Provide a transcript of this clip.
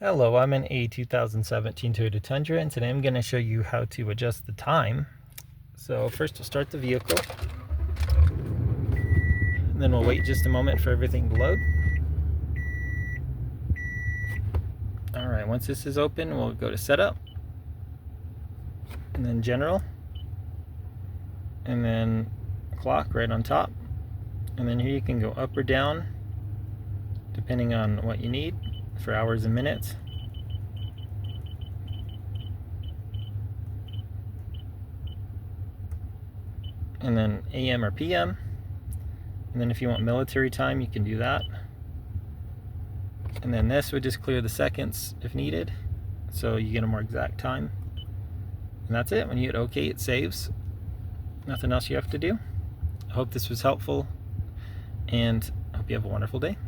Hello, I'm in a 2017 Toyota Tundra, and today I'm going to show you how to adjust the time. So first we'll start the vehicle, and then we'll wait just a moment for everything to load. Alright, once this is open, we'll go to Setup, and then General, and then Clock right on top. And then here you can go up or down, depending on what you need, for hours and minutes. And then AM or PM. And then if you want military time, you can do that. And then this would just clear the seconds if needed, so you get a more exact time. And that's it. When you hit OK, it saves. Nothing else you have to do. I hope this was helpful, and I hope you have a wonderful day.